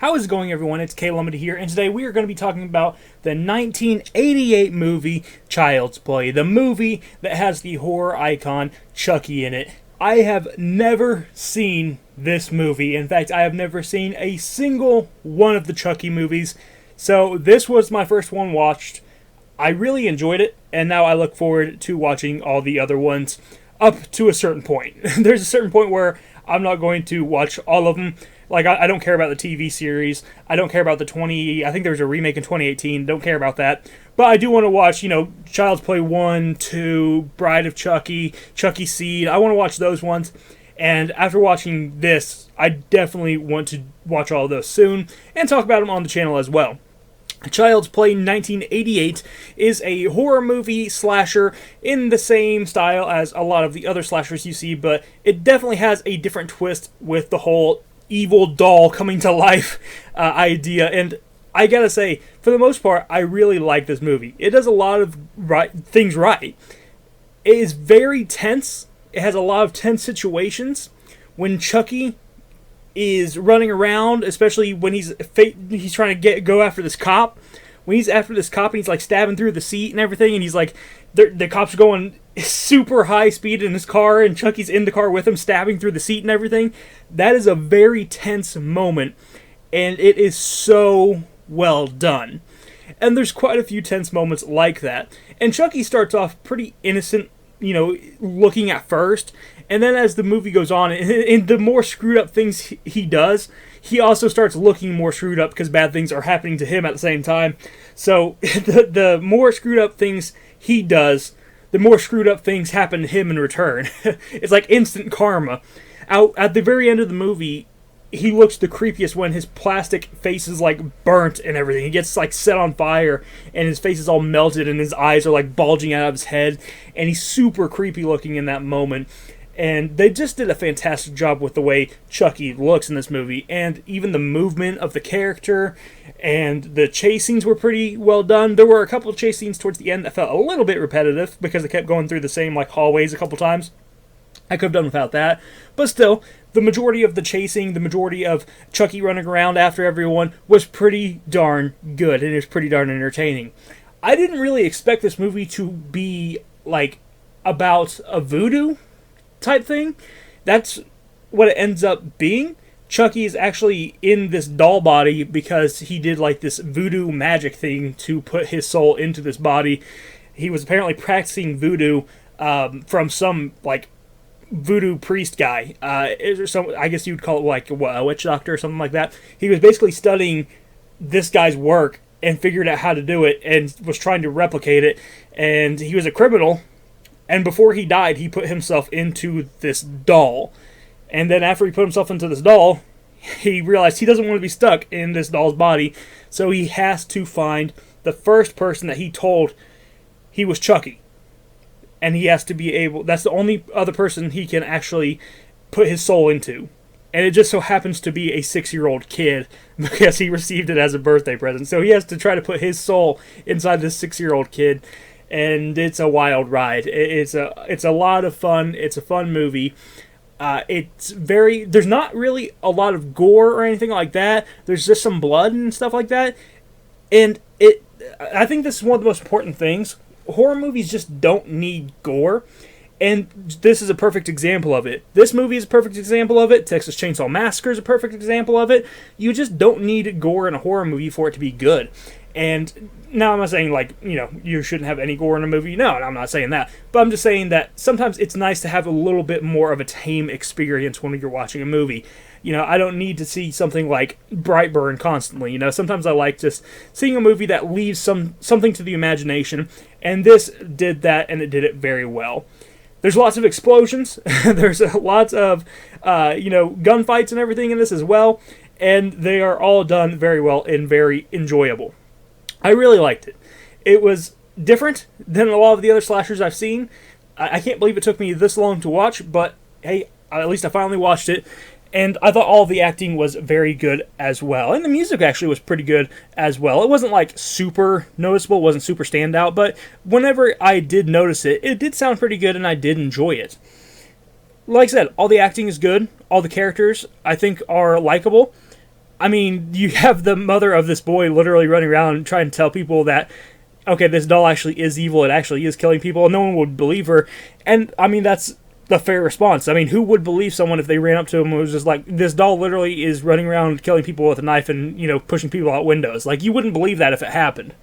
How is it going, everyone? It's K Lumity here, and today we are going to be talking about the 1988 movie Child's Play, the movie that has the horror icon Chucky in it. I have never seen this movie. In fact, I have never seen a single one of the Chucky movies, so this was my first one watched. I really enjoyed it, and now I look forward to watching all the other ones up to a certain point. There's a certain point where I'm not going to watch all of them. Like, I don't care about the TV series. I don't care about I think there was a remake in 2018. Don't care about that. But I do want to watch, Child's Play 1, 2, Bride of Chucky, Chucky Seed. I want to watch those ones. And after watching this, I definitely want to watch all of those soon and talk about them on the channel as well. Child's Play 1988 is a horror movie slasher in the same style as a lot of the other slashers you see, but it definitely has a different twist with the whole evil doll coming to life idea. And I gotta say, for the most part, I really like this movie. It does a lot of things right. It is very tense. It has a lot of tense situations. When Chucky is running around, especially when he's trying to go after this cop. When he's after this cop and he's like stabbing through the seat and everything, and he's like, the cop's going super high speed in his car, and Chucky's in the car with him, stabbing through the seat and everything. That is a very tense moment, and it is so well done. And there's quite a few tense moments like that. And Chucky starts off pretty innocent, looking at first, and then as the movie goes on, and the more screwed up things he does, he also starts looking more screwed up because bad things are happening to him at the same time. So the more screwed up things he does, the more screwed up things happen to him in return. It's like instant karma. Out at the very end of the movie, he looks the creepiest when his plastic face is like burnt and everything. He gets like set on fire and his face is all melted and his eyes are like bulging out of his head, and he's super creepy looking in that moment. And they just did a fantastic job with the way Chucky looks in this movie, and even the movement of the character, and the chase scenes were pretty well done. There were a couple of chase scenes towards the end that felt a little bit repetitive because they kept going through the same like hallways a couple times. I could have done without that, but still, the majority of the chasing, the majority of Chucky running around after everyone was pretty darn good, and it was pretty darn entertaining. I didn't really expect this movie to be like about a voodoo type thing. That's what it ends up being. Chucky is actually in this doll body because he did like this voodoo magic thing to put his soul into this body. He was apparently practicing voodoo from some like voodoo priest guy. I guess you'd call it like a witch doctor or something like that. He was basically studying this guy's work and figured out how to do it and was trying to replicate it. And he was a criminal. And before he died, he put himself into this doll. And then after he put himself into this doll, he realized he doesn't want to be stuck in this doll's body. So he has to find the first person that he told he was Chucky. And he has to be able... That's the only other person he can actually put his soul into. And it just so happens to be a 6-year-old kid because he received it as a birthday present. So he has to try to put his soul inside this 6-year-old kid. And it's a wild ride. It's a lot of fun. It's a fun movie. There's not really a lot of gore or anything like that. There's just some blood and stuff like that. And I think this is one of the most important things. Horror movies just don't need gore. And this is a perfect example of it. This movie is a perfect example of it. Texas Chainsaw Massacre is a perfect example of it. You just don't need gore in a horror movie for it to be good. And now I'm not saying, like, you shouldn't have any gore in a movie. No, I'm not saying that. But I'm just saying that sometimes it's nice to have a little bit more of a tame experience when you're watching a movie. I don't need to see something like Brightburn constantly. Sometimes I like just seeing a movie that leaves something to the imagination. And this did that, and it did it very well. There's lots of explosions. There's lots of, gunfights and everything in this as well. And they are all done very well and very enjoyable. I really liked it. It was different than a lot of the other slashers I've seen. I can't believe it took me this long to watch, but hey, at least I finally watched it. And I thought all the acting was very good as well. And the music actually was pretty good as well. It wasn't like super noticeable, it wasn't super standout, but whenever I did notice it, it did sound pretty good and I did enjoy it. Like I said, all the acting is good. All the characters, I think, are likable. I mean, you have the mother of this boy literally running around trying to tell people that, okay, this doll actually is evil, it actually is killing people, and no one would believe her. And, I mean, that's the fair response. I mean, who would believe someone if they ran up to him and was just like, this doll literally is running around killing people with a knife and, you know, pushing people out windows? Like, you wouldn't believe that if it happened.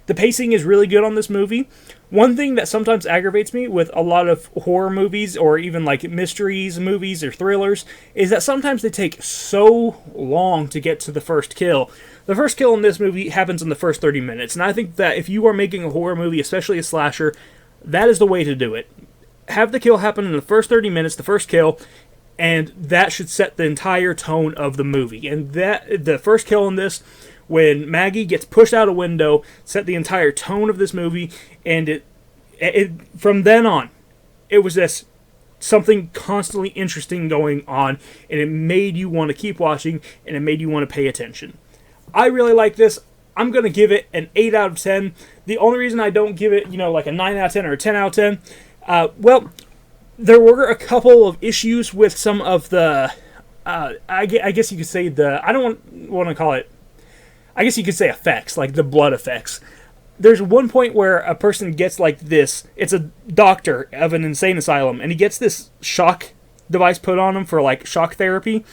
The pacing is really good on this movie. One thing that sometimes aggravates me with a lot of horror movies or even like mysteries movies or thrillers is that sometimes they take so long to get to the first kill. The first kill in this movie happens in the first 30 minutes, and I think that if you are making a horror movie, especially a slasher, that is the way to do it. Have the kill happen in the first 30 minutes, the first kill, and that should set the entire tone of the movie. And that the first kill in this, when Maggie gets pushed out a window, set the entire tone of this movie, and it from then on, it was just something constantly interesting going on, and it made you want to keep watching, and it made you want to pay attention. I really like this. I'm going to give it an 8 out of 10. The only reason I don't give it, like a 9 out of 10 or a 10 out of 10, well, there were a couple of issues with some of the, I guess you could say I don't want to call it, I guess you could say effects, like the blood effects. There's one point where a person gets like this, it's a doctor of an insane asylum, and he gets this shock device put on him for like shock therapy,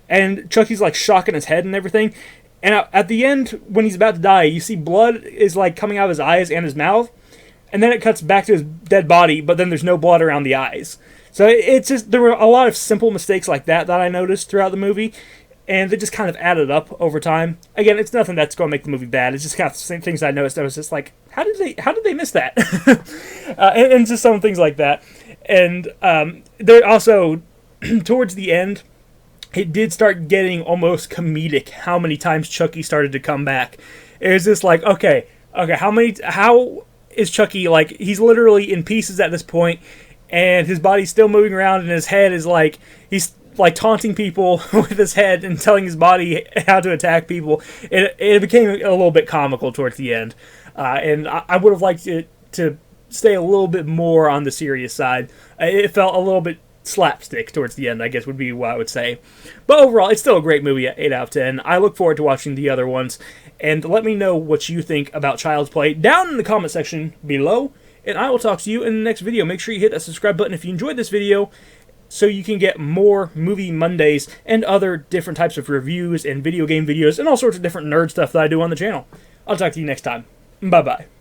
and Chucky's like shocking his head and everything, and at the end, when he's about to die, you see blood is like coming out of his eyes and his mouth, and then it cuts back to his dead body, but then there's no blood around the eyes. So it's just, there were a lot of simple mistakes like that I noticed throughout the movie, and they just kind of added up over time. Again, it's nothing that's going to make the movie bad. It's just kind of the same things I noticed. I was just like, how did they miss that? and just some things like that. And there also, towards the end, it did start getting almost comedic how many times Chucky started to come back. It was just like, okay, how is Chucky, like, he's literally in pieces at this point, and his body's still moving around, and his head is like, he's like taunting people with his head and telling his body how to attack people. It became a little bit comical towards the end, and I would have liked it to stay a little bit more on the serious side. It felt a little bit slapstick towards the end, I guess would be what I would say. But overall, it's still a great movie at 8 out of 10. I look forward to watching the other ones, and let me know what you think about Child's Play down in the comment section below, and I will talk to you in the next video. Make sure you hit that subscribe button if you enjoyed this video, so you can get more Movie Mondays and other different types of reviews and video game videos and all sorts of different nerd stuff that I do on the channel. I'll talk to you next time. Bye-bye.